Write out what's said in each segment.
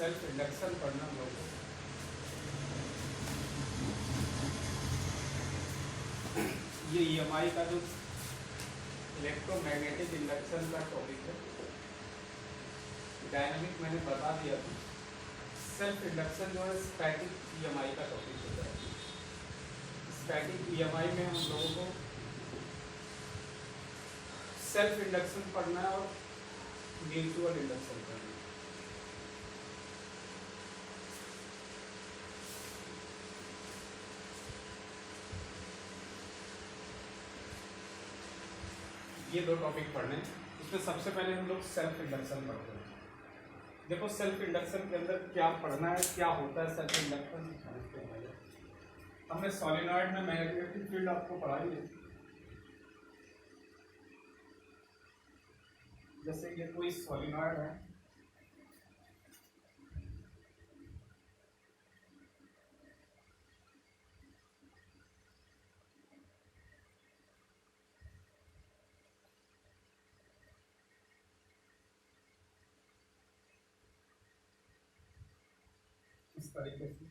Self induction पढ़ना हम लोग को। ये ईएमआई का जो इलेक्ट्रोमैग्नेटिक इंडक्शन का टॉपिक है, डायनामिक मैंने बता दिया था। सेल्फ इंडक्शन जो है स्टैटिक ईएमआई का टॉपिक होता है। स्टैटिक ईएमआई में हम लोगों को सेल्फ इंडक्शन पढ़ना है और म्यूचुअल इंडक्शन पढ़ना है। ये दो टॉपिक पढ़ने हैं। इसमें सबसे पहले हम लोग सेल्फ इंडक्शन पढ़ते हैं। देखो सेल्फ इंडक्शन के अंदर क्या पढ़ना है, क्या होता है सेल्फ इंडक्शन समझते हैं। हमने सॉलिनॉइड में मैग्नेटिक फील्ड आपको पढ़ाई है। जैसे ये कोई सॉलिनॉइड है, इस तरीके से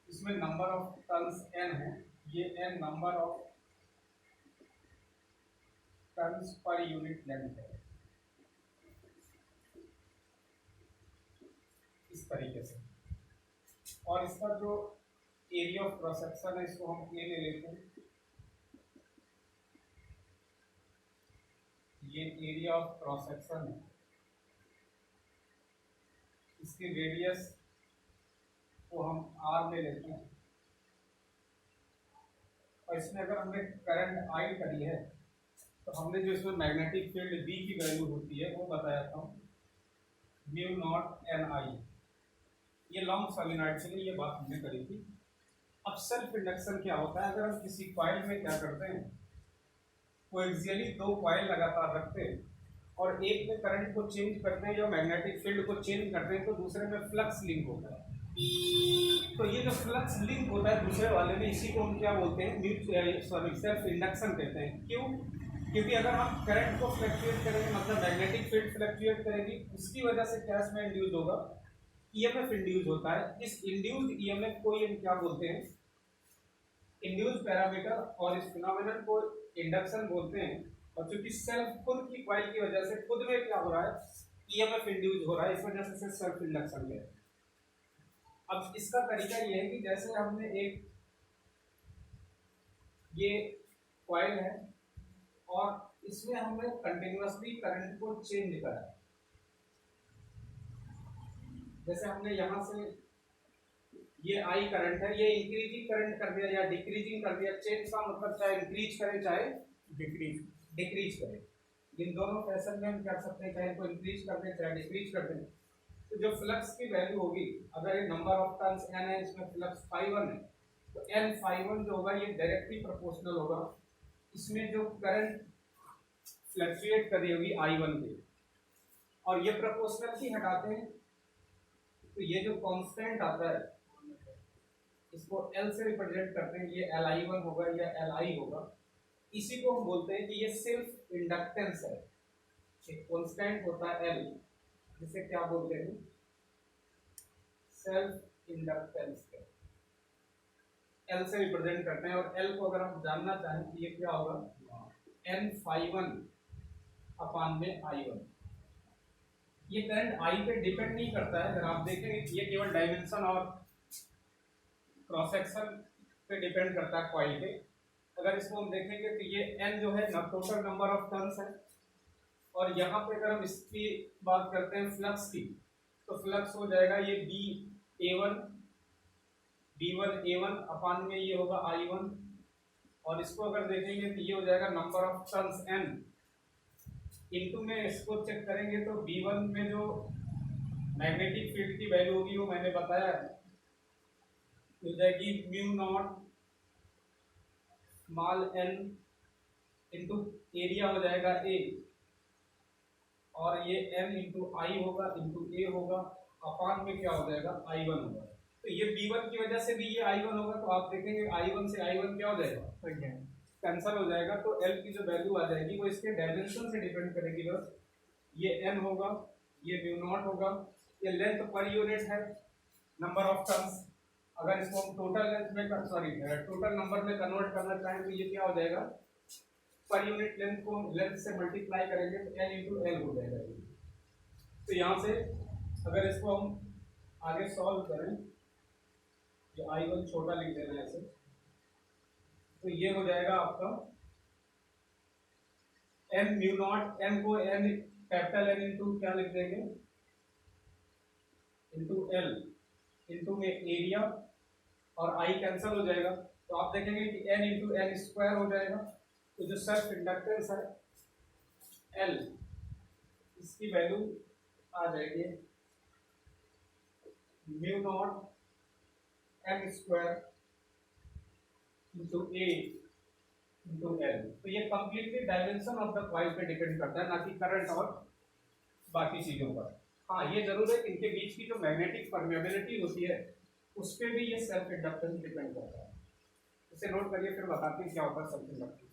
इसमें नंबर ऑफ टर्न्स n है। ये n number of turns per unit length है, इस तरीके से। और इसका जो एरिया ऑफ क्रॉस सेक्शन है इसको हम ए ले लेते हैं। ये एरिया ऑफ क्रॉस सेक्शन है, इसकी रेडियस को हम आर ले लेते हैं। और इसमें अगर हमने करंट आई करी है तो हमने जो इसमें मैग्नेटिक फील्ड बी की वैल्यू होती है वो बताया था, म्यू नॉट एन आई। ये लॉन्ग सॉलिनॉइड के लिए ये बात हमने करी थी। अब सेल्फ इंडक्शन क्या होता है, अगर हम किसी कॉइल में क्या करते हैं, कोएक्सियली दो कॉइल लगातार रखते हैं और एक में करंट को चेंज करते हैं या मैग्नेटिक फील्ड को चेंज करते हैं तो दूसरे में फ्लक्स लिंक होता है। तो ये जो फ्लक्स लिंक होता है दूसरे वाले में, इसी को हम क्या बोलते हैं, सेल्फ इंडक्शन कहते हैं। क्यों? क्योंकि अगर हम करंट को फ्लक्चुएट करेंगे, मतलब मैग्नेटिक फील्ड फ्लक्चुएट करेगी, उसकी वजह से क्या इसमें इंड्यूस होगा, ईएमएफ इंड्यूस होता है। इस इंड्यूस्ड ईएमएफ को हम क्या बोलते हैं, इंड्यूस्ड पैरामीटर, और इस फिनोमेनन को इंडक्शन बोलते हैं। और चूंकि सेल्फ खुद की कॉइल की वजह से खुद में क्या हो रहा है, ईएमएफ इंड्यूस हो रहा है, इस वजह से सेल्फ इंडक्शन है। अब इसका तरीका ये है कि जैसे हमने एक ये कॉइल है और इसमें हमने कंटिन्यूअसली करंट को चेंज करा, जैसे हमने यहां से ये आई करंट है, ये इंक्रीजिंग करंट कर दिया या डिक्रीजिंग कर दिया। चेंज का मतलब चाहे इंक्रीज करें चाहे डिक्रीज करें। इन दोनों फैशन में हम कर सकते हैं, चाहे इनको इंक्रीज कर दें चाहे डिक्रीज कर दें। तो जो फ्लक्स की वैल्यू होगी, अगर ये नंबर ऑफ टर्न्स n है, इसमें फ्लक्स φ1 है, तो n φ1 जो होगा ये डायरेक्टली प्रोपोर्शनल होगा इसमें जो करंट फ्लक्चुएट कर रही होगी I1 के। और ये प्रोपोर्शनल की हटाते हैं तो ये जो कांस्टेंट आता है इसको L से रिप्रेजेंट करते हैं, ये Li1 होगा या Li होगा। इसी को हम बोलते हैं कि ये सेल्फ इंडक्टेंस है। एक कांस्टेंट होता है L, जिसे क्या बोलते हैं, सेल्फ इंडक्टेंस के L से रिप्रेजेंट करते हैं। और L को अगर हम जानना चाहें तो ये क्या होगा, n φ1 अपान में I1। ये करंट I पे डिपेंड नहीं करता है, अगर आप देखेंगे ये केवल डायमेंशन और क्रॉस सेक्शन पे डिपेंड करता है कॉइल के। अगर इसको हम देखेंगे तो ये n जो है टोटल नंबर ऑफ टर्न्स है, और यहाँ पे अगर हम इसकी बात करते हैं फ्लक्स की, तो फ्लक्स हो जाएगा ये B1 A1 अपान में ये होगा I1। और इसको अगर देखेंगे तो ये हो जाएगा number of turns n, into में इसको चेक करेंगे तो B1 में जो मैग्नेटिक फील्ड की वैल्यू होगी वो मैंने बताया है, हो जाएगी mu not small n into area हो जाएगा A, और ये n इंटू आई होगा इंटू ए होगा, अपान में क्या हो जाएगा I1 होगा। तो ये B1 की वजह से भी ये I1 होगा, तो आप देखेंगे I1 से I1 क्या हो जाएगा, कैंसिल हो जाएगा। तो L की जो वैल्यू आ जाएगी वो इसके डायमेंशन से डिपेंड करेगी। बस ये n होगा, ये म्यू नॉट होगा, ये लेंथ पर यूनिट है, नंबर ऑफ टर्न्स। अगर इसको हम टोटल लेंथ में टोटल नंबर में कन्वर्ट करना चाहें तो ये क्या हो जाएगा, पर यूनिट लेंथ को लेंथ से मल्टीप्लाई करेंगे तो n इंटू एल हो जाएगा। तो यहाँ से अगर इसको हम आगे सॉल्व करें, ये I1 छोटा लिख देना है ऐसे, तो ये हो जाएगा आपका n म्यू नॉट, n को n कैपिटल N इंटू क्या लिख देंगे, इंटू एल, इंटू में एरिया और I कैंसिल हो जाएगा, तो आप देखेंगे कि n इंटू एन स्क्वायर हो जाएगा। तो जो सेल्फ इंडक्टेंस है L, इसकी वैल्यू आ जाएगी mu naught M square into A into L. तो ये completely dimension of the coil पे डिपेंड करता है, ना कि करंट और बाकी चीजों पर। हाँ, ये जरूर है कि इनके बीच की जो मैग्नेटिक परमेबिलिटी होती है उस पर भी ये सेल्फ इंडक्टेंस डिपेंड करता है। इसे नोट करिए, फिर बताते हैं क्या होता है सेल्फ इंडक्टेंस।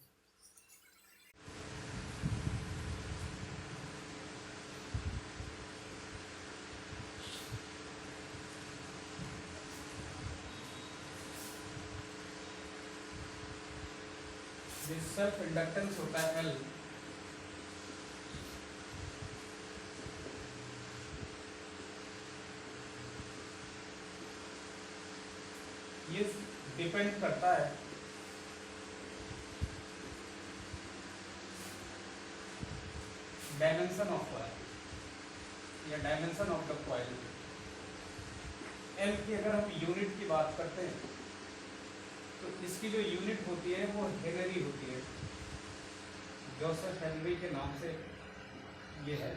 सेल्फ इंडक्टेंस होता है L, ये डिपेंड करता है डायमेंशन ऑफ कॉइल या dimension of the coil. L की अगर हम यूनिट की बात करते हैं तो इसकी जो यूनिट होती है वो हेनरी होती है, जोसेफ हेनरी के नाम से ये है,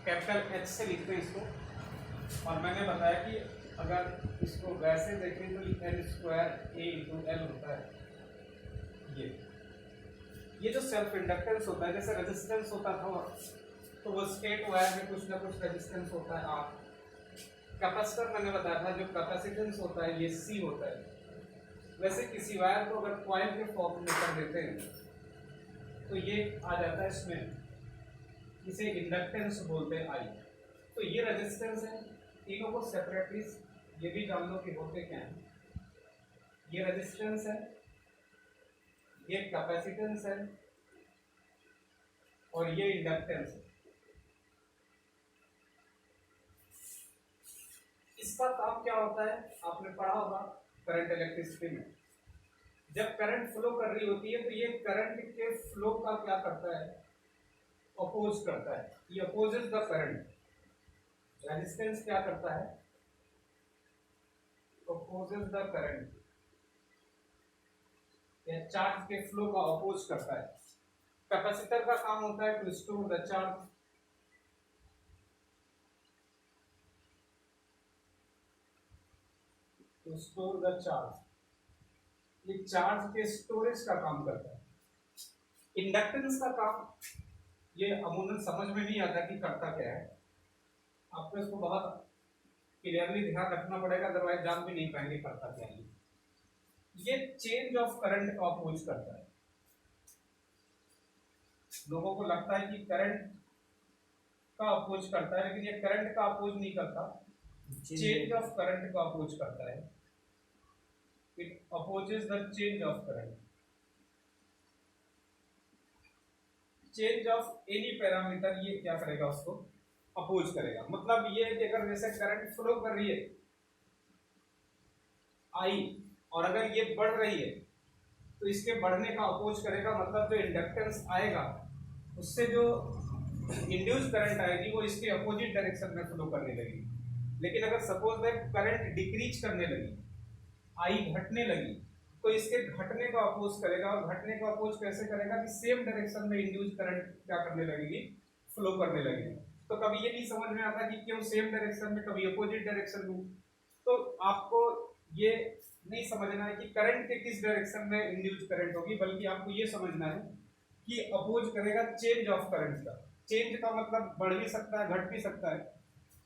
कैपिटल H से लिखते हैं इसको। और मैंने बताया कि अगर इसको वैसे देखें तो एल स्क्वायर ए इंटू एल होता है। ये जो सेल्फ इंडक्टेंस होता है, जैसे रेजिस्टेंस होता था तो वो स्ट्रेट वायर में कुछ ना कुछ रेजिस्टेंस होता है। आप कैपेसिटर मैंने बताया था, जो कैपेसिटेंस होता है ये C होता है। वैसे किसी वायर को अगर कॉइल के फॉर्म में कर देते हैं तो ये आ जाता है इसमें, इसे इंडक्टेंस बोलते हैं I। तो ये रेजिस्टेंस है, तीनों को सेपरेटली ये भी जान लो कि होते क्या हैं। ये रेजिस्टेंस है, ये कैपेसिटेंस है और ये इंडक्टेंस है। इसका काम क्या होता है, आपने पढ़ा होगा करंट इलेक्ट्रिसिटी में। जब करंट फ्लो कर रही होती है तो ये करंट के फ्लो का क्या करता है, अपोज करता है, ये अपोजेस द करंट। रेजिस्टेंस क्या करता है, अपोजेस द करंट, या चार्ज के फ्लो का अपोज करता है। कैपेसिटर का काम होता है to store the charge, to store the charge, ये चार्ज के स्टोरेज का काम करता है। इंडक्टेंस का काम ये अमूमन समझ में नहीं आता कि करता क्या है, आपको इसको बहुत क्लियरली ध्यान रखना पड़ेगा, अदरवाइज जान भी नहीं पाएंगे करता क्या है। ये चेंज ऑफ करंट का अपोज करता है। लोगों को लगता है कि करंट का अपोज करता है, लेकिन ये करंट का अपोज नहीं करता, चेंज ऑफ करंट का अपोज करता है। It opposes the change of current, change of any parameter ये क्या करेगा, उसको अपोज करेगा। मतलब ये है कि अगर जैसे करंट फ्लो कर रही है I और अगर ये बढ़ रही है तो इसके बढ़ने का अपोज करेगा। मतलब जो इंडक्टेंस आएगा उससे जो इंड्यूस करंट आएगी वो इसके अपोजिट डायरेक्शन में फ्लो करने लगेगी। लेकिन अगर सपोज दैट करंट डिक्रीज करने लगी, I घटने लगी, तो इसके घटने का अपोज करेगा। और घटने का अपोज कैसे करेगा कि सेम डायरेक्शन में इंड्यूस करंट क्या करने लगेगी, फ्लो करने लगेगी। तो कभी ये नहीं समझ में आता कि क्यों सेम डायरेक्शन में, कभी अपोजिट डायरेक्शन में। तो आपको ये नहीं समझना है कि करंट के किस डायरेक्शन में इंड्यूस करंट होगी, बल्कि आपको ये समझना है कि अपोज करेगा चेंज ऑफ करंट का। चेंज का मतलब बढ़ भी सकता है, घट भी सकता है।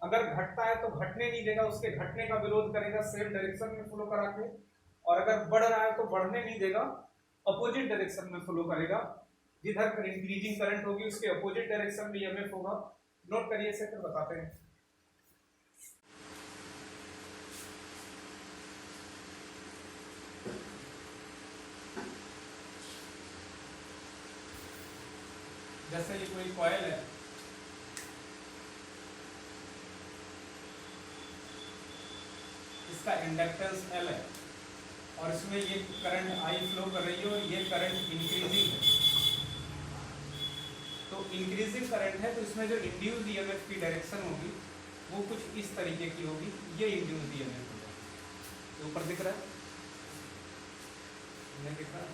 अगर घटता है तो घटने नहीं देगा, उसके घटने का विरोध करेगा सेम डायरेक्शन में फ्लो करा के। और अगर बढ़ रहा है तो बढ़ने नहीं देगा, अपोजिट डायरेक्शन में फ्लो करेगा। जिधर इंक्रीजिंग करंट होगी उसके अपोजिट डायरेक्शन में ईएमएफ होगा। नोट करिए इसे, फिर बताते हैं। जैसे ये कोई कॉइल है, इसका इंडक्टेंस L है और इसमें ये करंट I फ्लो कर रही है और ये करंट इंक्रीजिंग है। तो इंक्रीजिंग करंट है तो इसमें जो इंड्यूस्ड ईएमएफ की डायरेक्शन होगी वो कुछ इस तरीके की होगी। ये इंड्यूस्ड ईएमएफ होगा, तो ऊपर दिख रहा है, नहीं दिख रहा?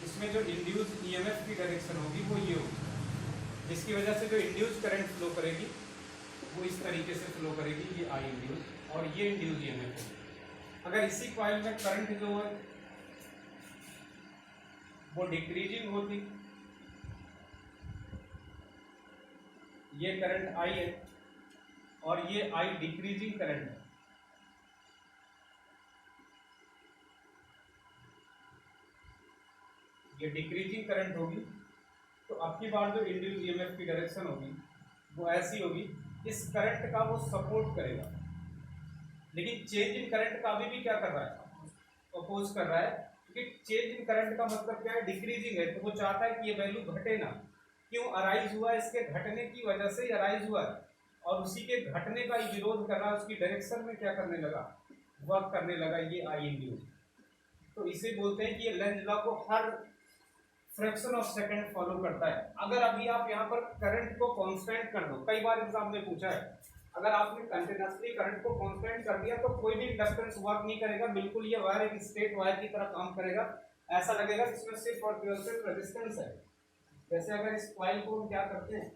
इसमें जो इंड्यूस्ड ईएमएफ की डायरेक्शन होगी वो ये होगी, जिसकी वजह से जो इंड्यूस्ड करंट फ्लो करेगी वो इस तरीके से फ्लो करेगी, ये आई इंड्यूस और ये इंड्यूस ईएमएफ होगी। अगर इसी कॉइल में करंट जो है वो डिक्रीजिंग होती, ये करंट आई है और ये आई डिक्रीजिंग करंट है, ये डिक्रीजिंग करंट होगी, तो अब की बार जो इंड्यूस ईएमएफ की डायरेक्शन होगी वो ऐसी होगी, इस करंट का वो सपोर्ट करेगा, लेकिन चेंज इन करंट का अभी भी क्या कर रहा है, अपोज कर रहा है, क्योंकि चेंज इन करंट का मतलब क्या है, डिक्रीजिंग है, तो वो चाहता है कि ये वैल्यू घटे ना। क्यों अराइज हुआ, इसके घटने की वजह से अराइज हुआ और उसी के घटने का ही विरोध कर रहा है, उसकी डायरेक्शन में क्या करने लगा, वर्क करने लगा, ये आई इंड्यूस। तो इसे बोलते हैं कि ये लेंज लॉ को हर फ्रैक्शन ऑफ सेकंड फॉलो करता है। अगर अभी आप यहाँ पर करंट को कांस्टेंट कर दो, कई बार एग्जाम में पूछा है, अगर आपने कंटिन्यूअसली करंट को कांस्टेंट कर दिया तो कोई भी इंडक्टेंस वर्क नहीं करेगा, बिल्कुल ये वायर एक स्ट्रेट वायर की तरह काम करेगा, ऐसा लगेगा इसमें सिर्फ और केवल सिर्फ रेजिस्टेंस है। जैसे अगर इस कॉइल को हम क्या करते हैं,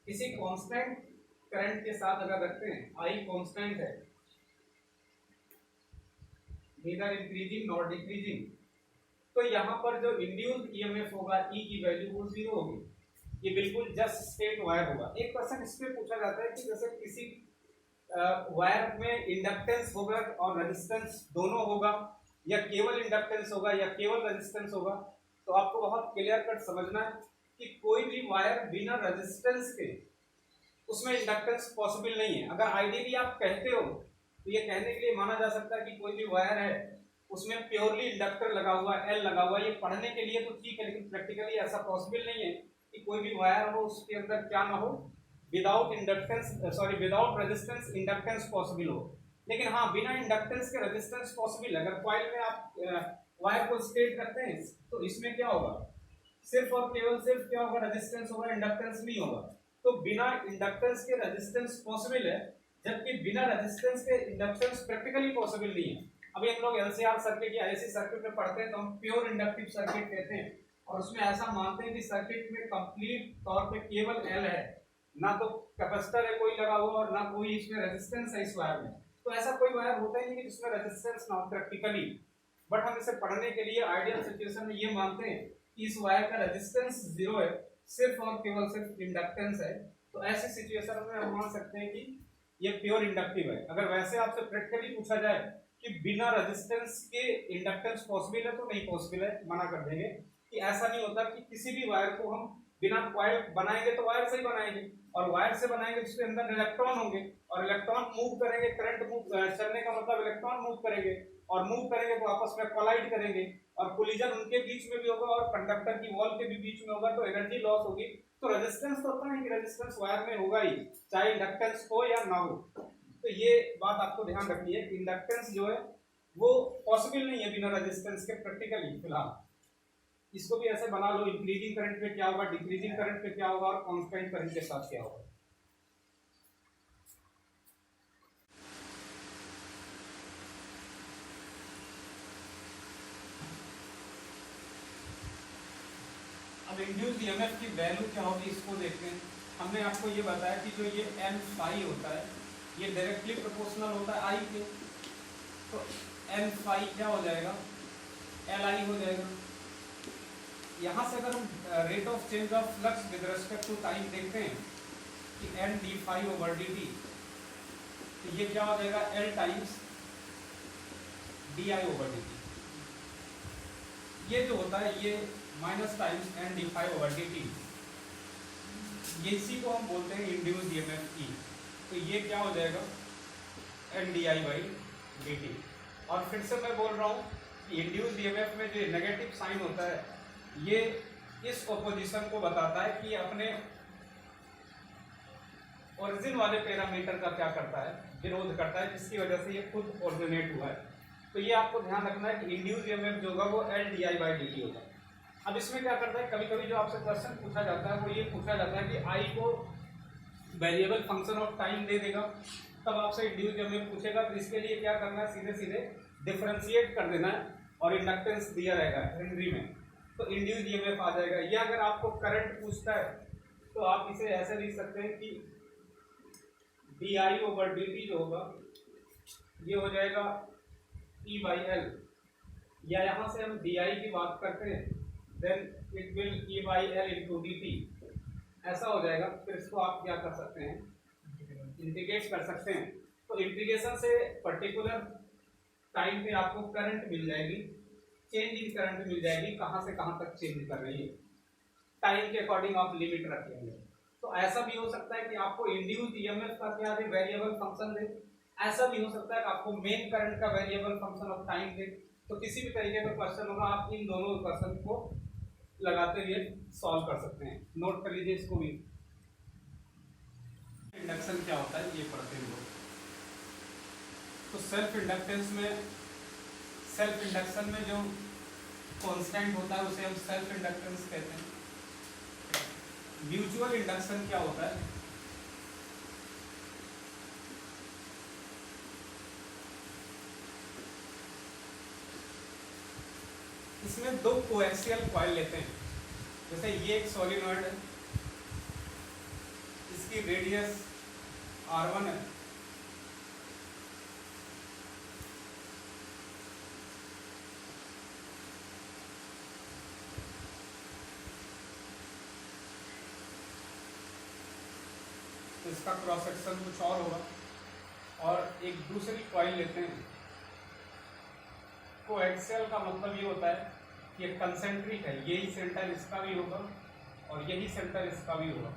किसी कांस्टेंट करंट के साथ अगर रखते हैं, आई कांस्टेंट है, नीदर इंक्रीजिंग नॉट डिक्रीजिंग, तो यहाँ पर जो इंड्यूस्ड ईएमएफ होगा ई की वैल्यू वो 0 होगी, ये बिल्कुल जस्ट स्ट्रेट वायर होगा। एक क्वेश्चन इसमें पूछा जाता है कि जैसे किसी वायर में इंडक्टेंस होगा और रेजिस्टेंस दोनों होगा, या केवल इंडक्टेंस होगा या केवल रेजिस्टेंस होगा, तो आपको बहुत क्लियर कट समझना है कि कोई भी वायर बिना रेजिस्टेंस के उसमें इंडक्टेंस पॉसिबल नहीं है। अगर आइडियली आप कहते हो तो ये कहने के लिए माना जा सकता है कि कोई भी वायर है उसमें प्योरली इंडक्टर लगा हुआ है, एल लगा हुआ है, ये पढ़ने के लिए तो ठीक है, लेकिन प्रैक्टिकली ऐसा पॉसिबल नहीं है कि कोई भी वायर हो उसके अंदर क्या ना हो, without inductance without resistance inductance possible हो। लेकिन हाँ, बिना इंडक्टेंस के रेजिस्टेंस पॉसिबल है। अगर कॉइल में आप वायर को स्ट्रेट करते हैं तो इसमें क्या होगा, सिर्फ और केवल सिर्फ क्या होगा, रेजिस्टेंस होगा, इंडक्टेंस नहीं होगा। तो बिना इंडक्टेंस के रेजिस्टेंस पॉसिबल है, जबकि बिना रेजिस्टेंस के इंडक्टेंस प्रैक्टिकली पॉसिबल नहीं है। अभी हम लोग एलसीआर सर्किट या ऐसी सर्किट में पढ़ते हैं तो हम प्योर इंडक्टिव सर्किट कहते हैं, और उसमें ऐसा मानते हैं कि सर्किट में कंप्लीट तौर पे केवल एल है, ना तो कैपेसिटर है कोई लगा हुआ और ना कोई इसमें रेजिस्टेंस है इस वायर में। तो ऐसा कोई वायर होता ही नहीं कि जिसमें रेजिस्टेंस ना हो प्रैक्टिकली, बट हम इसे पढ़ने के लिए आइडियल सिचुएशन में ये मानते हैं कि इस वायर का रेजिस्टेंस 0 है, सिर्फ और केवल सिर्फ इंडक्टेंस है। तो ऐसी सिचुएशन में हम मान सकते हैं कि ये प्योर इंडक्टिव है। अगर वैसे आपसे प्रैक्टिकली पूछा जाए कि बिना रेजिस्टेंस के इंडक्टेंस पॉसिबल है तो नहीं पॉसिबल है, मना कर देंगे कि ऐसा नहीं होता कि किसी भी वायर को हम बिना कॉइल बनाएंगे तो वायर से ही बनाएंगे, और वायर से बनाएंगे जिसके अंदर इलेक्ट्रॉन होंगे, और इलेक्ट्रॉन मूव करेंगे, करंट मूव चलने का मतलब इलेक्ट्रॉन मूव करेंगे, और मूव करेंगे तो आपस में कोलाइड करेंगे, और कोलिजन उनके बीच में भी होगा और कंडक्टर की वॉल के भी बीच में होगा, तो एनर्जी लॉस होगी। तो रेजिस्टेंस तो होता है कि रेजिस्टेंस वायर में होगा ही, चाहे इंडक्टेंस हो या ना हो। तो ये बात आपको ध्यान रखनी है, इंडक्टेंस जो है वो पॉसिबल नहीं है बिना रेजिस्टेंस के प्रैक्टिकली फिलहाल। इसको भी ऐसे बना लो, इंक्रीजिंग करंट पे क्या होगा, डिक्रीजिंग करंट पे क्या होगा, और कांस्टेंट करंट के साथ क्या होगा। अब इंड्यूस्ड ईएमएफ की वैल्यू क्या होगी इसको देखते हैं। हमने आपको ये बताया कि जो ये एन फाई होता है ये डायरेक्टली प्रोपोर्शनल होता है आई के, तो एन फाई क्या हो जाएगा, एल आई हो जाएगा। यहाँ से अगर हम rate of change of flux with respect to time देखते हैं कि N d phi over d t, तो ये क्या हो जाएगा, L times d i over d t. ये जो होता है ये minus times N d phi over d t, ये इसी को हम बोलते हैं इंड्यूस्ड ईएमएफ ई। तो ये क्या हो जाएगा, N d i by d t. और फिर से मैं बोल रहा हूँ कि इंड्यूस्ड ईएमएफ में जो नेगेटिव साइन होता है ये इस ऑपोजिशन को बताता है कि अपने ओरिजिन वाले पैरामीटर का क्या करता है, विरोध करता है, जिसकी वजह से ये खुद ऑरिजिनेट हुआ है। तो ये आपको ध्यान रखना है कि इंड्यूस ईएमएफ जो होगा वो LdI/dt होगा। अब इसमें क्या करता है, कभी कभी जो आपसे क्वेश्चन पूछा जाता है वो ये पूछा जाता है कि आई को वेरिएबल फंक्शन ऑफ टाइम दे देगा, तब आपसे इंड्यूस ईएमएफ पूछेगा। तो इसके लिए क्या करना है, सीधे सीधे डिफरेंशिएट कर देना है और इंडक्टेंस दिया रहेगा हेनरी में, तो इंड्यूस ईएमएफ आ जाएगा। या अगर आपको करंट पूछता है तो आप इसे ऐसे लिख सकते हैं कि di/dt जो होगा ये हो जाएगा E/L, या यहाँ से हम di की बात करते हैं देन इट विल E/L/dt, ऐसा हो जाएगा। फिर इसको आप क्या कर सकते हैं, इंटीग्रेट कर सकते हैं। तो इंटीग्रेशन से पर्टिकुलर टाइम पे आपको करंट मिल जाएगी, चेंज इन करंट मिल जाएगी, कहाँ से कहाँ तक चेंज कर रही है, टाइम के अकॉर्डिंग आप लिमिट रख लेंगे। तो ऐसा भी हो सकता है कि आपको इंड्यूस ईएमएफ का क्या दे, वेरिएबल फंक्शन दे। ऐसा भी हो सकता है कि आपको मेन करंट का वेरिएबल फंक्शन ऑफ टाइम दे। तो किसी भी तरीके का क्वेश्चन होगा, आप इन दोनों क्वेश्चन को लगाते हुए सॉल्व कर सकते हैं। नोट कर लीजिए इसको भी। इंडक्शन क्या होता है ये पढ़ते हैं लोग। तो सेल्फ इंडक्शन में जो कांस्टेंट होता है उसे हम सेल्फ इंडक्टेंस कहते हैं। म्यूचुअल इंडक्शन क्या होता है, इसमें दो कोएक्सियल कॉइल लेते हैं। जैसे ये एक सोलिनॉइड है, इसकी रेडियस R1 है, तो इसका क्रॉस सेक्शन कुछ और होगा। और एक दूसरी कॉइल लेते हैं। कोएक्सियल का मतलब ये होता है कि ये कंसेंट्रिक है, यही सेंटर इसका भी होगा और यही सेंटर इसका भी होगा।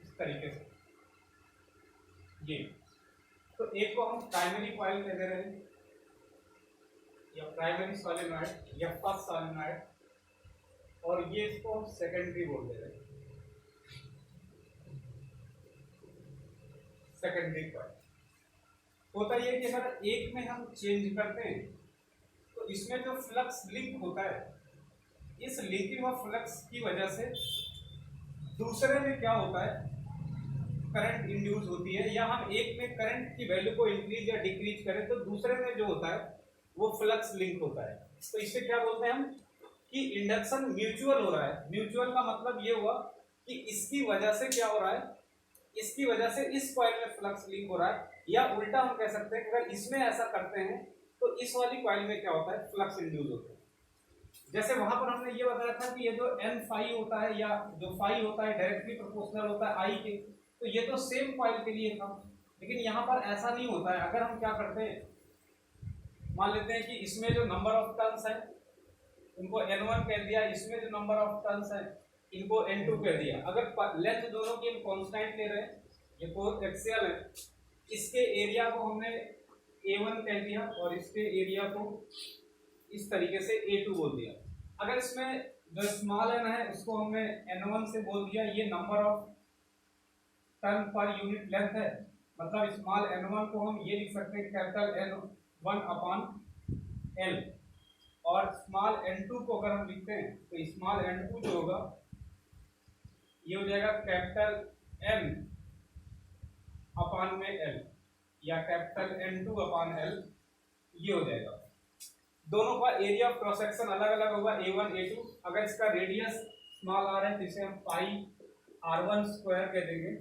इस तरीके से ये, तो एक को हम प्राइमरी कॉइल कह दे रहे हैं या प्राइमरी सोलेनॉइड या फर्स्ट सोलेनॉइड, और ये इसको हम सेकेंडरी बोल दे रहे हैं, सेकेंडरी कॉइल। होता ये कि अगर एक में हम चेंज करते हैं तो इसमें जो फ्लक्स लिंक होता है, इस लिंकिंग ऑफ फ्लक्स की वजह से दूसरे में क्या होता है, करंट इंड्यूस होती है। या हम एक में करंट की वैल्यू को इंक्रीज या डिक्रीज करें तो दूसरे में जो होता है वो फ्लक्स लिंक होता है। तो इसे क्या बोलते हैं हम कि इंडक्शन म्यूचुअल हो रहा है। म्यूचुअल का मतलब ये हुआ कि इसकी वजह से क्या हो रहा है, इसकी वजह से इस कॉइल में फ्लक्स लिंक हो रहा है। या उल्टा हम कह सकते हैं कि अगर इसमें ऐसा करते हैं तो इस वाली कॉइल में क्या होता है, फ्लक्स इंड्यूस होता है। जैसे वहां पर हमने ये बताया था कि ये जो n फाई होता है या जो फाई होता है डायरेक्टली प्रोपोर्शनल होता है I के, तो ये तो सेम कॉइल के लिए था, लेकिन यहाँ पर ऐसा नहीं होता है। अगर हम क्या करते हैं, मान लेते हैं कि इसमें जो नंबर ऑफ टर्न्स है उनको N1 कह दिया, इसमें जो नंबर ऑफ टर्न्स है इनको N2 कह दिया। अगर लेंथ दोनों की हम कांस्टेंट ले रहे हैं, ये कोएक्सियल है, इसके एरिया को हमने A1 कह दिया और इसके एरिया को इस तरीके से A2 बोल दिया। अगर इसमें जो स्मॉल n है उसको हमने N1 से बोल दिया, ये number of turn per unit length है, मतलब स्मॉल n1 को हम ये लिख सकते हैं कैपिटल N1 अपॉन L, और स्मॉल n2 को अगर हम लिखते हैं तो स्मॉल n2 जो होगा ये हो जाएगा कैपिटल N अपॉन में L, या कैपिटल N2 अपॉन L, ये हो जाएगा। दोनों का एरिया ऑफ क्रॉस सेक्शन अलग अलग होगा, A1 A2। अगर इसका रेडियस स्मॉल r है तो इसे हम पाई R1 स्क्वायर कह देंगे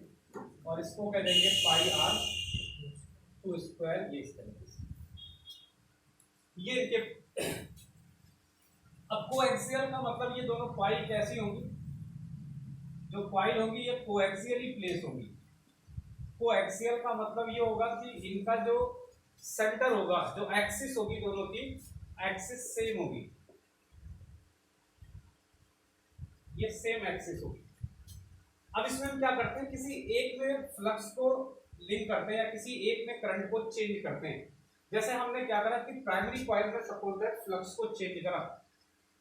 और इसको कह देंगे पाई R2 स्क्वायर। ये इस तरीके से ये अब कोएक्सियल का मतलब ये दोनों कॉइल कैसी होंगी, जो कॉइल होंगी ये कोएक्सियली प्लेस होंगी। कोएक्सियल का मतलब ये होगा कि इनका जो सेंटर होगा, जो एक्सिस होगी दोनों की एक्सिस सेम होगी, ये सेम एक्सिस होगी। अब इसमें हम क्या करते हैं, किसी एक में फ्लक्स को लिंक करते हैं या किसी एक में करंट को चेंज करते हैं। जैसे हमने क्या करा कि प्राइमरी कॉइल में सपोज दैट फ्लक्स को चेंज करा,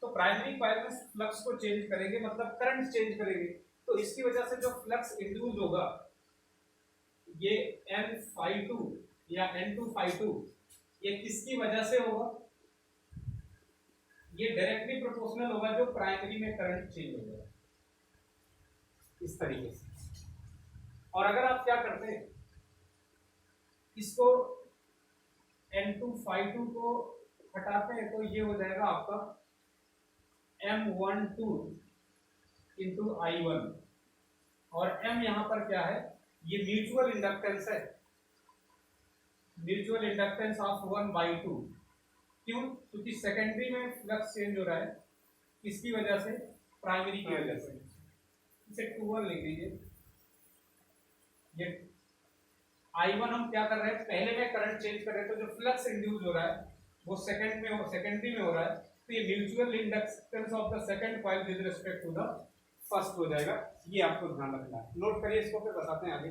तो प्राइमरी कॉइल में फ्लक्स को चेंज करेंगे मतलब करंट चेंज करेंगे, तो इसकी वजह से जो फ्लक्स इंड्यूस होगा ये N∅2 या N2∅2 ये किसकी वजह से होगा, ये डायरेक्टली प्रोपोर्शनल होगा जो प्राइमरी में करंट चेंज हो जाएगा इस तरीके से। और अगर आप क्या करते हैं, इसको N2∅2 को हटाते हैं तो ये हो जाएगा आपका M12 इंटू I1, और M यहां पर क्या है, ये म्यूचुअल इंडक्टेंस है, म्यूचुअल इंडक्टेंस ऑफ 1/2। क्यों? क्योंकि सेकेंडरी में फ्लक्स चेंज हो रहा है, किसकी वजह से, प्राइमरी की वजह से। इसे 2 लिख लीजिए। ये I1 हम क्या कर रहे हैं, पहले में करंट चेंज कर रहे हैं, तो जो फ्लक्स इंड्यूस हो रहा है वो सेकेंडरी में हो रहा है, तो ये mutual inductance of the second coil with respect to the first हो जाएगा। ये आपको ध्यान रखना है, नोट करिए इसको, फिर बताते हैं आगे।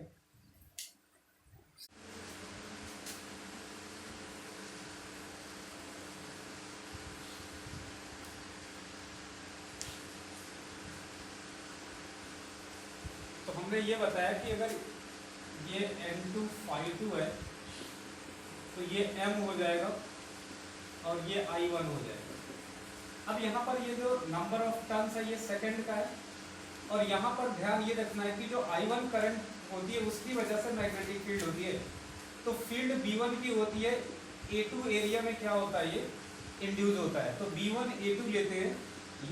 तो हमने ये बताया कि अगर ये N2∅2 है तो ये M हो जाएगा और ये I1 हो जाएगा। अब यहाँ पर ये जो नंबर ऑफ टर्न्स है ये सेकंड का है, और यहाँ पर ध्यान ये रखना है कि जो I1 करंट होती है उसकी वजह से मैग्नेटिक फील्ड होती है, तो फील्ड B1 की होती है, A2 एरिया में क्या होता है, ये इंड्यूस होता है, तो B1 A2 लेते हैं,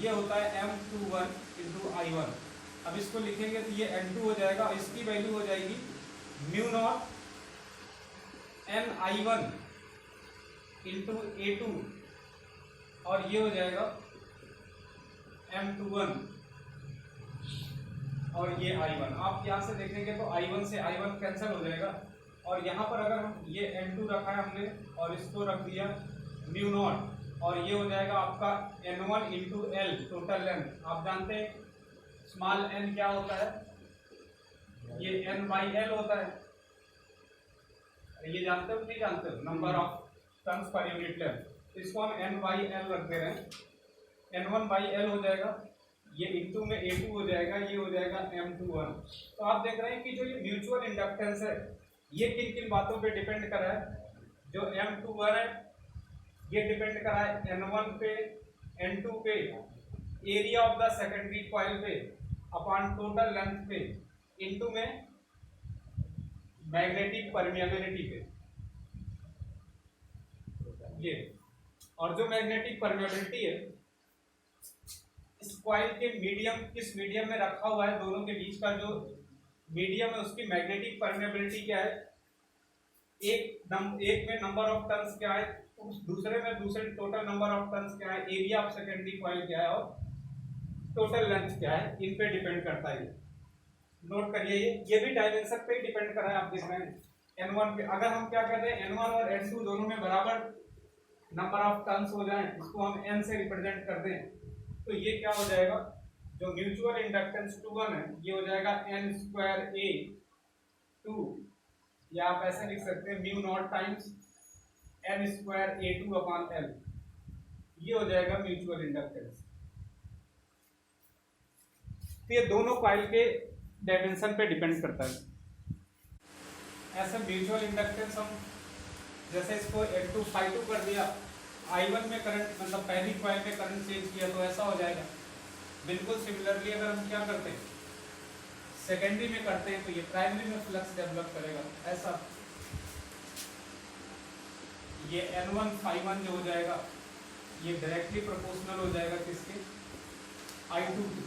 ये होता है M21 इंटू I1। अब इसको लिखेंगे तो ये N2 हो जाएगा, और इसकी वैल्यू हो जाएगी μ0 N∅1 इंटू A2, और ये हो जाएगा M21 और ये I1। आप यहाँ से देखेंगे तो I1 से I1 कैंसिल हो जाएगा, और यहाँ पर अगर हम ये N2 रखा है हमने और इसको रख दिया μ0, और ये हो जाएगा आपका N1 into L total length. आप जानते हैं स्मॉल n क्या होता है, ये N/L होता है, ये जानते हो नहीं जानते हो, number of turns per unit length, तो इसको हम N/L रख दे रहे हैं, N1/L हो जाएगा, ये इंटू में A2 हो जाएगा, ये हो जाएगा M21। तो आप देख रहे हैं कि जो ये म्यूचुअल इंडक्टेंस है ये किन किन बातों पे डिपेंड कर रहा है, जो M21 है ये डिपेंड कर रहा है N1 पे, N2 पे, area of the secondary coil पे, अपॉन टोटल लेंथ पे, इंटू में मैग्नेटिक परमिएबिलिटी पे, ये। और जो मैग्नेटिक परमिएबिलिटी है इस कॉइल के मीडियम, किस मीडियम में रखा हुआ है, दोनों के बीच का जो मीडियम है उसकी मैग्नेटिक परमिएबिलिटी क्या है, एक में नंबर ऑफ टर्न्स क्या है, दूसरे में दूसरे टोटल नंबर ऑफ टर्न्स क्या है, एरिया ऑफ सेकेंडरी कॉइल क्या है, और टोटल लेंथ क्या है, इन पे डिपेंड करता है। नोट करिए, ये भी डायमेंशन पे डिपेंड कर रहा है। आप देख रहे हैं N1 पे, अगर हम क्या कहते हैं N1 और N2 दोनों में बराबर नंबर ऑफ टर्न्स हो जाए, इसको हम N से रिप्रेजेंट कर दें, तो ये क्या हो जाएगा, जो म्यूचुअल इंडक्टेंस 2 है ये हो जाएगा N²A2, या आप ऐसे लिख सकते हैं μ0 टाइम्स N²A2/L, ये हो जाएगा म्यूचुअल इंडक्टेंस। तो ये दोनों कॉइल के डायमेंशन पे डिपेंड करता है। ऐसे म्यूचुअल इंडक्टेंस हम जैसे इसको N2∅2 कर दिया, I1 में करंट मतलब पहली कॉइल में करंट चेंज किया तो ऐसा हो जाएगा। बिल्कुल सिमिलरली अगर हम क्या करते हैं सेकेंडरी में करते हैं तो ये प्राइमरी में फ्लक्स डेवलप करेगा ऐसा। ये N1∅1 जो हो जाएगा ये डायरेक्टली प्रोपोर्शनल हो जाएगा किसके, I2 के।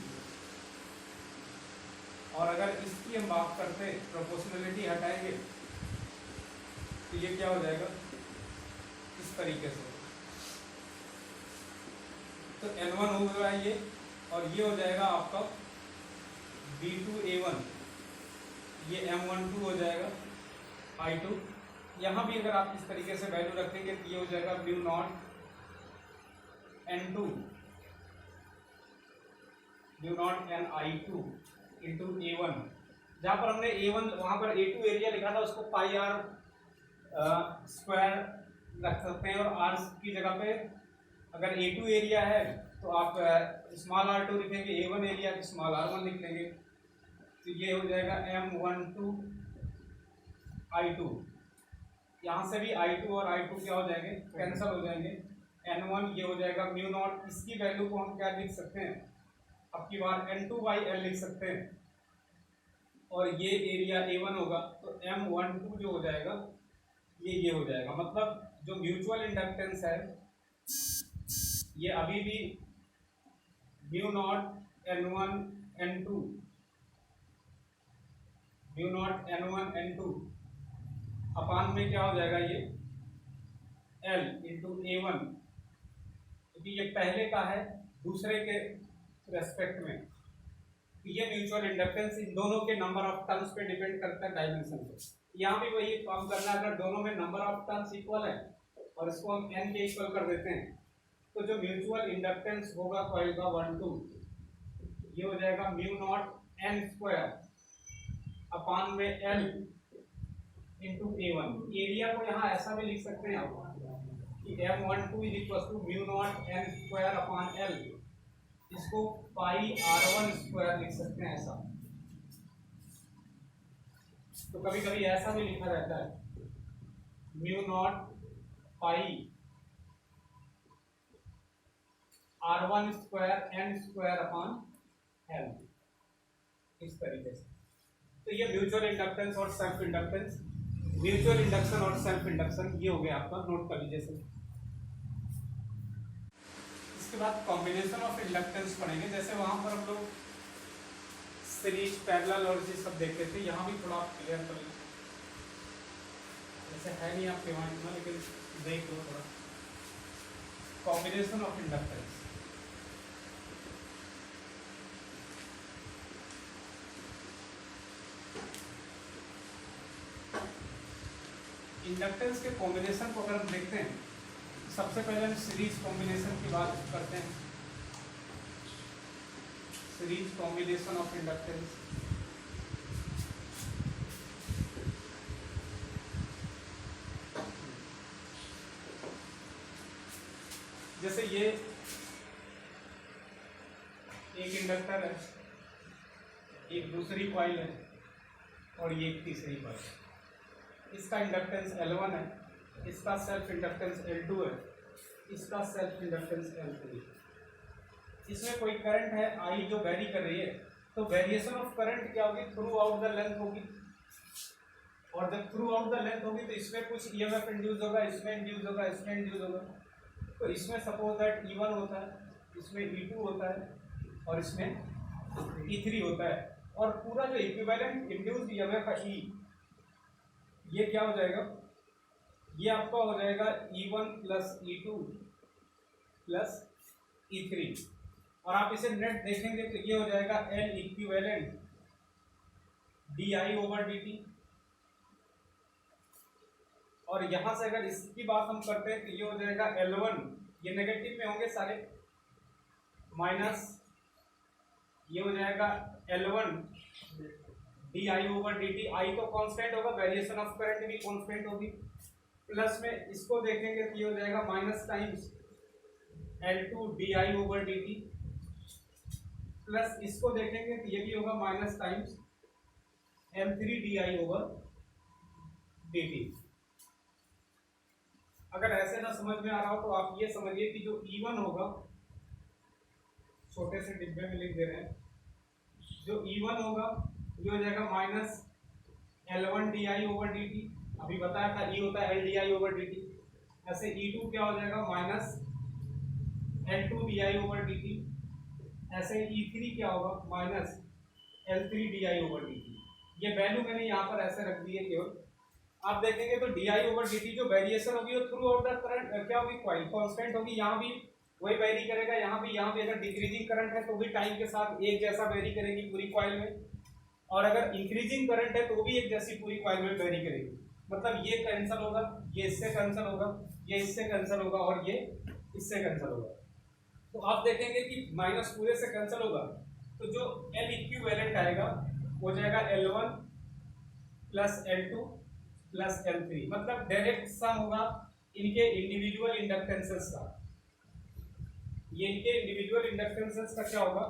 और अगर इसकी हम बात करते हैं प्रोपोर्शनलिटी हटाएंगे तो ये क्या हो जाएगा इस तरीके से, तो N1 हो गया ये, और ये हो जाएगा आपका B2A1, ये M12 हो जाएगा I2, यहाँ भी अगर आप इस तरीके से वैल्यू रखेंगे तो ये हो जाएगा mu naught N2 mu naught NI2 into A1। जहाँ पर हमने A1 वहाँ पर A2 एरिया लिखा था उसको पाई आर स्क्वायर रख सकते हैं, और आर की जगह पे अगर A2 एरिया है तो आप स्मॉल r2 लिखेंगे, A1 एरिया तो स्मॉल r1 लिख लेंगे। तो ये हो जाएगा M12 I2। यहाँ से भी I2 और I2 क्या हो जाएंगे, कैंसिल हो जाएंगे। N1 ये हो जाएगा म्यू नॉट, इसकी वैल्यू को हम क्या लिख सकते हैं, अब की बार N2/L लिख सकते हैं, और ये एरिया A1 होगा तो M12 जो हो जाएगा ये हो जाएगा। मतलब जो म्यूचुअल इंडक्टेंस है ये अभी भी mu naught N1 N2 mu naught N1 N2 अपान में क्या हो जाएगा, ये L इंटू A1, क्योंकि ये पहले का है दूसरे के रेस्पेक्ट में। तो ये म्यूचुअल इंडक्टेंस इन दोनों के नंबर ऑफ टर्न्स पे डिपेंड करता है डायमेंशन पे। यहाँ भी वही काम करना है, अगर दोनों में नंबर ऑफ टर्न्स इक्वल है और इसको हम n के इक्वल कर देते हैं तो जो म्यूचुअल इंडक्टेंस होगा कॉइल का 1-2 ये हो जाएगा म्यू नॉट n स्क्वायर अपान में L इंटू A1। एरिया को यहाँ ऐसा भी लिख सकते हैं आप कि M12 is equal to mu naught n square upon L, इसको पाई R1 स्क्वायर लिख सकते हैं ऐसा। तो कभी कभी ऐसा भी लिखा रहता है म्यू नॉट पाई R1 square n square upon L, इस तरीके से। तो ये म्यूचुअल इंडक्टेंस और सेल्फ इंडक्टेंस, म्यूचुअल इंडक्शन और सेल्फ इंडक्शन ये हो गया आपका, नोट कर लीजिए सर। इसके बाद कॉम्बिनेशन ऑफ इंडक्टेंस पढ़ेंगे। जैसे वहां पर हम लोग सीरीज, पैरेलल और ये सब देखते थे, यहाँ भी थोड़ा आप क्लियर कर लीजिए। जैसे है नहीं आपके माइंड में, लेकिन देख लो थोड़ा। कॉम्बिनेशन ऑफ इंडक्टेंस, इंडक्टेंस के कॉम्बिनेशन को अगर हम देखते हैं, सबसे पहले हम सीरीज कॉम्बिनेशन की बात करते हैं। सीरीज कॉम्बिनेशन ऑफ इंडक्टेंस, जैसे ये एक इंडक्टर है, एक दूसरी कॉइल है और ये एक तीसरी कॉइल है। इसका इंडक्टेंस L1 है, इसका सेल्फ इंडक्टेंस L2 है, इसका सेल्फ इंडक्टेंस L3 है। इसमें कोई करंट है I जो वेरी कर रही है, तो वेरिएशन ऑफ करंट क्या होगी, थ्रू आउट द लेंथ होगी, और जब थ्रू आउट द लेंथ होगी तो इसमें कुछ EMF इंड्यूस होगा, इसमें इंड्यूस होगा, इसमें इंड्यूस होगा। तो इसमें सपोज दैट E1 होता है, इसमें E2 होता है और इसमें E3 होता है, और पूरा जो इक्विवेलेंट इंड्यूस्ड EMF है E, ये क्या हो जाएगा, ये आपका हो जाएगा E1 plus E2 plus E3, और आप इसे नेट देखेंगे तो ये हो जाएगा L इक्विवेलेंट di/dt। और यहां से अगर इसकी बात हम करते हैं तो ये हो जाएगा L1, ये नेगेटिव में होंगे सारे, माइनस ये हो जाएगा L1 di/dt। I तो कांस्टेंट होगा, वेरिएशन ऑफ करंट भी कांस्टेंट होगी, प्लस में इसको देखेंगे तो ये हो जाएगा minus times L2 di/dt, plus इसको देखेंगे तो ये भी होगा माइनस टाइम्स L3 di/dt। अगर ऐसे ना समझ में आ रहा हो तो आप ये समझिए कि जो E1 होगा, छोटे से डिब्बे में लिख दे रहे हैं, जो E1 होगा ये हो जाएगा माइनस L1 di/dt, अभी बताया था E होता है L di/dt। ऐसे E2 क्या हो जाएगा, माइनस L2 di/dt। ऐसे E3 क्या होगा, माइनस L3 di/dt। ये वैल्यू मैंने यहाँ पर ऐसे रख दी है केवल। आप देखेंगे तो di/dt जो वेरिएशन होगी वो थ्रू आउट द करंट क्या होगी, कॉइल कांस्टेंट होगी, यहाँ भी वही वेरी करेगा, यहाँ भी अगर डिक्रीजिंग करंट है तो भी टाइम के साथ एक जैसा वेरी करेगी पूरी कॉइल में, और अगर इंक्रीजिंग करंट है तो भी एक जैसी पूरी कॉइल में वेरी करेगी। मतलब ये कैंसिल होगा, ये इससे कैंसिल होगा, ये इससे कैंसिल होगा और ये इससे कैंसिल होगा। तो आप देखेंगे कि माइनस पूरे से कैंसिल होगा, तो जो L इक्विवेलेंट आएगा वो जाएगा L1 plus L2 plus L3, मतलब डायरेक्ट सम होगा इनके इंडिविजुअल इंडक्टेंसेस का। ये इनके इंडिविजुअल इंडक्टेंसेस का क्या होगा,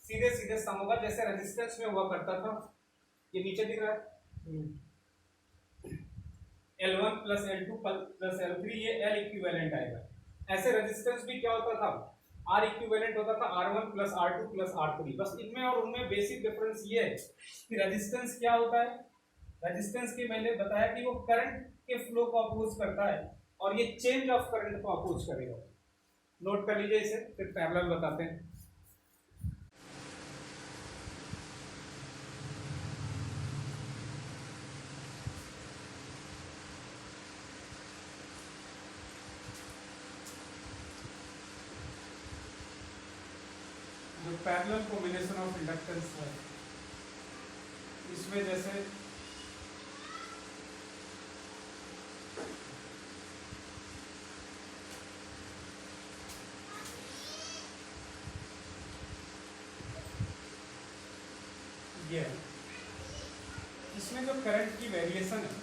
सीधे सीधे सम होगा, जैसे रेजिस्टेंस में हुआ करता था। ये नीचे दिख रहा है L1 plus L2 plus L3, ये L इक्विवेलेंट आएगा। ऐसे रेजिस्टेंस भी क्या होता था, R इक्विवेलेंट होता था R1 plus R2 plus R3। बस इनमें और उनमें बेसिक डिफरेंस ये है कि रेजिस्टेंस क्या होता है, रेजिस्टेंस की मैंने बताया कि वो करंट के फ्लो को अपोज करता है और ये चेंज ऑफ करंट को अपोज करेगा। नोट कर लीजिए इसे, फिर पैरेलल बताते हैं। जो पैरेलल कॉम्बिनेशन ऑफ इंडक्टेंस है, इसमें जैसे ये है, इसमें जो करंट की वेरिएशन है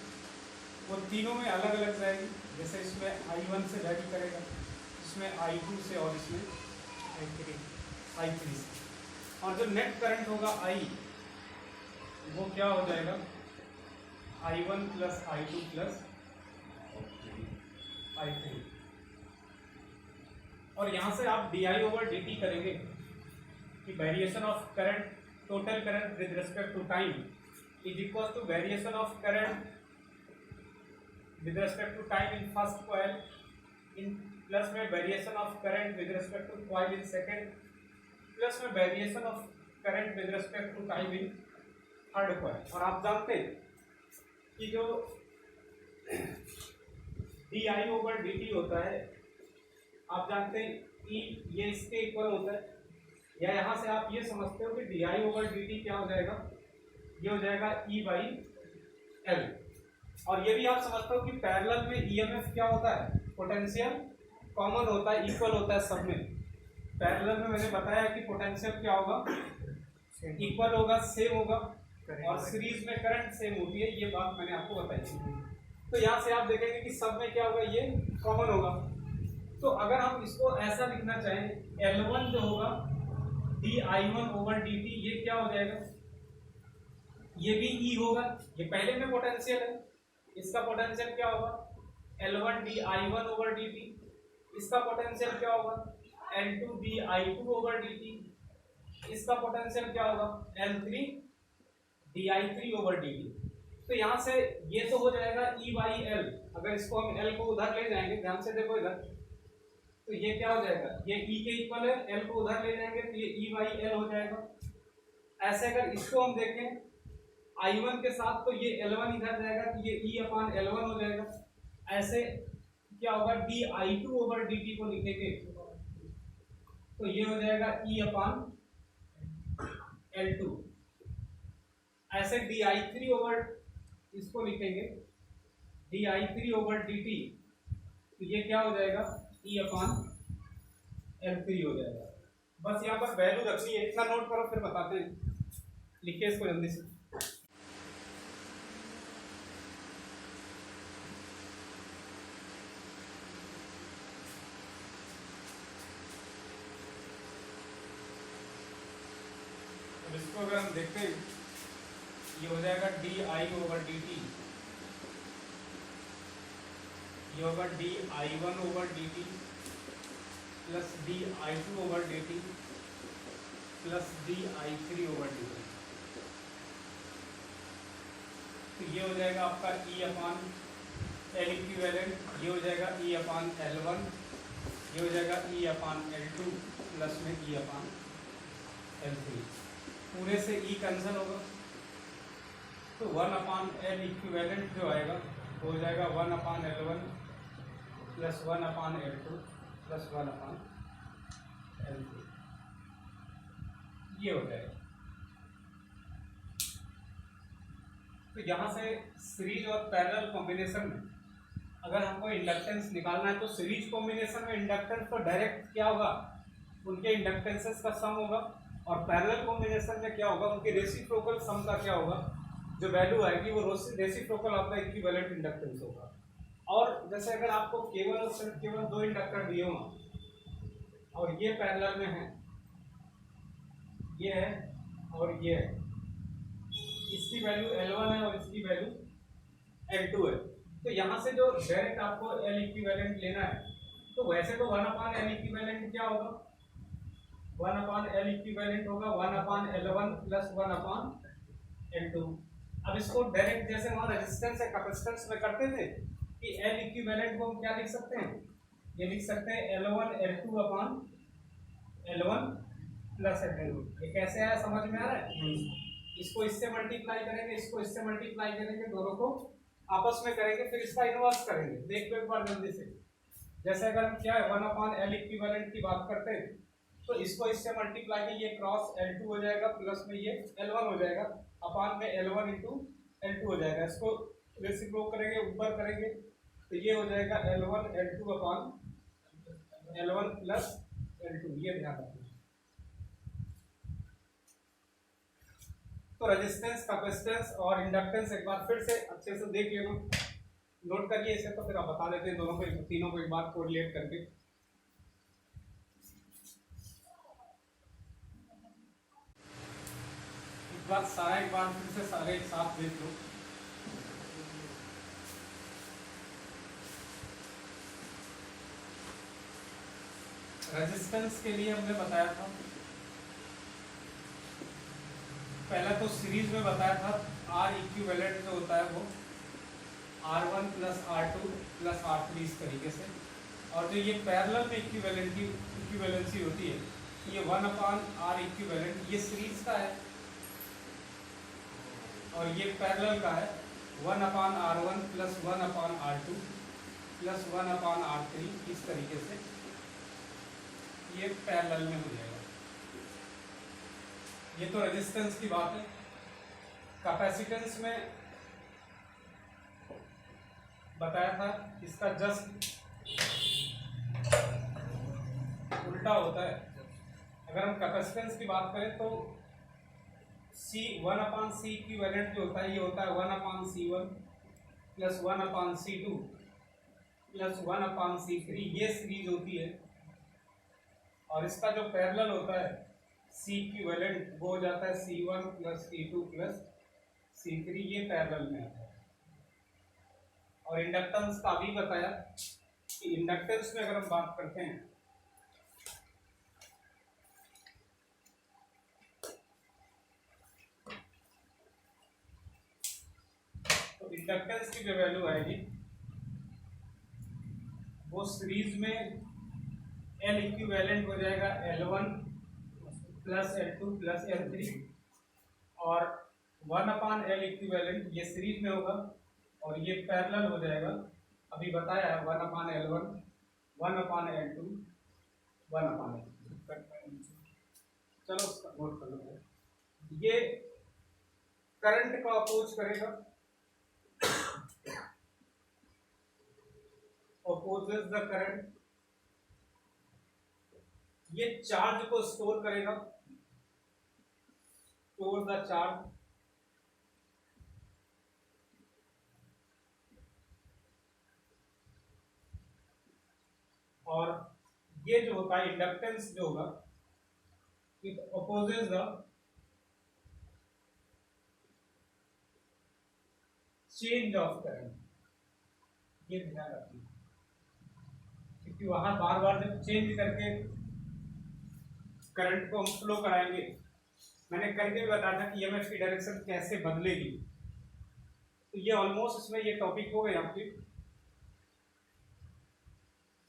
वो तीनों में अलग अलग जाएगी। जैसे इसमें I1 से वैरी करेगा, इसमें I2 से और इसमें I3 से। और जो नेट करंट होगा I, वो क्या हो जाएगा I1 plus I2 plus I3। और यहाँ से आप di ओवर dt करेंगे कि variation of current, total current with respect to time is equal to variation of current with respect to time in first coil in plus में variation of current with respect to coil in second plus में variation of current with respect to time in third coil। और आप जानते हैं कि जो di over dt होता है, आप जानते हैं E ये इसके इक्वल होता है, या यहाँ से आप ये समझते हो कि di over dt क्या हो जाएगा, ये हो जाएगा E by L। और ये भी आप समझते हो कि पैरेलल में ईएमएफ क्या होता है, पोटेंशियल कॉमन होता है, इक्वल होता है सब में। पैरेलल में मैंने बताया कि पोटेंशियल क्या होगा, इक्वल होगा, सेम होगा, और सीरीज में करंट सेम होती है, ये बात मैंने आपको बताई थी। तो यहाँ से आप देखेंगे कि सब में क्या होगा, ये कॉमन होगा। तो अगर हम इसको ऐसा लिखना चाहें, L1 जो होगा di1 ओवर dt, ये क्या हो जाएगा, ये भी E होगा, ये पहले में पोटेंशियल है, इसका पोटेंशियल क्या होगा L1 di1 ओवर dt, इसका पोटेंशियल क्या होगा L2 di2 ओवर dt, इसका पोटेंशियल क्या होगा L3 di3 ओवर dt। तो यहाँ से ये तो हो जाएगा E by L। अगर इसको हम L को उधर ले जाएंगे, ध्यान से देखो इधर, तो ये क्या हो जाएगा, ये E के इक्वल है, L को उधर ले जाएंगे तो ये E by L हो जाएगा। ऐसे अगर इसको हम देखें I1 के साथ, तो ये L1 इधर जाएगा तो ये E अपान L1 हो जाएगा। ऐसे क्या होगा, di2 ओवर dt को लिखेंगे तो ये हो जाएगा E अपान L2। ऐसे di3 ओवर, इसको लिखेंगे di3 ओवर dt, तो ये क्या हो जाएगा E अपान L3 हो जाएगा। बस यहाँ पर वैल्यू रखनी है, इतना नोट करो फिर बताते हैं। लिखिए इसको जल्दी से। इसको अगर हम देखते हैं, ये हो जाएगा di ओवर dt, ये होगा di1 over dt plus di2 over dt plus di3 over dt। तो ये हो जाएगा आपका E अपान L इक्विवेलेंट, ये हो जाएगा E अपान L1, ये हो जाएगा E अपान L2 प्लस में E अपान L3। पूरे से E कैंसिल होगा, तो 1 अपान L इक्विवेलेंट जो आएगा वो हो जाएगा 1 अपान L1 प्लस 1 अपान L2 प्लस 1 अपान L3, ये हो जाएगा। तो यहाँ से सीरीज और पैरेलल कॉम्बिनेशन में अगर हमको इंडक्टेंस निकालना है तो सीरीज कॉम्बिनेशन में इंडक्टेंस तो डायरेक्ट क्या होगा, उनके इंडक्टेंसेस का सम होगा, और पैरेलल कॉम्बिनेशन में क्या होगा, उनके रेसिप्रोकल सम का क्या होगा, जो वैल्यू आएगी वो reciprocal of the equivalent inductance होगा। और जैसे अगर आपको केवल और सिर्फ केवल दो इंडक्टर दिए हों और ये पैरेलल में है, ये है और ये है, इसकी वैल्यू L1 है और इसकी वैल्यू L2 है, तो यहाँ से जो डायरेक्ट आपको L इक्विवेलेंट लेना है तो वैसे तो 1/L इक्विवेलेंट क्या होगा, 1/L इक्विवेलेंट होगा 1/L1 प्लस 1/L2। अब इसको डायरेक्ट जैसे वहाँ रेजिस्टेंस या कैपेसिटेंस में करते थे कि L इक्विवेलेंट को हम क्या लिख सकते हैं, ये लिख सकते हैं L1 L2/L1 प्लस L2। ये कैसे आया, समझ में आ रहा है? इसको इससे मल्टीप्लाई करेंगे, इसको इससे मल्टीप्लाई करेंगे, दोनों को आपस में करेंगे, फिर इसका इनवर्स करेंगे। देख लो एक बार जल्दी से। जैसे अगर हम क्या है 1/L इक्विवेलेंट की बात करते हैं तो इसको इससे मल्टीप्लाई की, ये क्रॉस L2 हो जाएगा, प्लस में ये L1 हो जाएगा, अपान में L1 इंटू L2 हो जाएगा। इसको रेसिप्रोक करेंगे, ऊपर करेंगे तो ये हो जाएगा L1 L2 अपान L1 प्लस L2। ये ध्यान रखना। तो रेजिस्टेंस, कैपेसिटेंस और इंडक्टेंस एक बार फिर से अच्छे से देख लेना, नोट करिए इसे, तो फिर आप बता देते हैं दोनों को, तीनों को एक बार कोरिलेट करके। एक बार फिर से सारे एक साथ देख लो। रेजिस्टेंस के लिए हमने बताया था, पहला तो सीरीज में बताया था R इक्विवेलेंट जो होता है वो R1 plus R2 plus R3 इस तरीके से, और जो ये पैरेलल में इक्विवेलेंसी होती है ये 1/R इक्विवेलेंट, ये सीरीज का है और ये पैरेलल का है 1/R1 plus 1/R2 plus 1/R3 इस तरीके से ये पैरेलल में हो जाएगा। ये तो रेजिस्टेंस की बात है। कैपेसिटेंस में बताया था इसका जस्ट उल्टा होता है। अगर हम कैपेसिटेंस की बात करें तो C1/C इक्विवेलेंट जो होता है ये होता है 1/C1 plus 1/C2 plus 1/C3, ये सीरीज होती है। और इसका जो पैरेलल होता है C इक्विवेलेंट वो हो जाता है C1 plus C2 plus C3, ये पैरेलल में आता है। और इंडक्टेंस का भी बताया कि इंडक्टेंस में अगर हम बात करते हैं तो इंडक्टेंस की जो वैल्यू आएगी वो सीरीज में L इक्विवेलेंट हो जाएगा L1 plus L2 plus L3, और 1/L इक्विवेलेंट ये सीरीज में होगा और ये पैरेलल हो जाएगा। अभी बताया है 1/L1 1/L2 1/L3। चलो उसका नोट कर लो। ये करंट को अपोज करेगा, अपोजेस द करंट। ये चार्ज को स्टोर करेगा, स्टोर द चार्ज। और ये जो होता है इंडक्टेंस जो होगा it opposes the change of current. ये ध्यान रखिए क्योंकि वहां बार बार जब चेंज करके करंट को हम फ्लो कराएंगे, मैंने करके भी बताया था कि ईएमएफ की डायरेक्शन कैसे बदलेगी। तो ये ऑलमोस्ट इसमें ये टॉपिक हो गए आपके,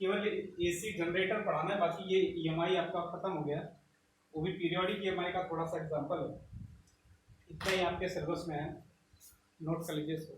केवल एसी जनरेटर पढ़ाना है, बाकी ये ईएमआई आपका खत्म हो गया। वो भी पीरियोडिक ईएमआई का थोड़ा सा एग्जांपल है, इतना ही आपके सिलेबस में है, नोट कर लीजिए इसको।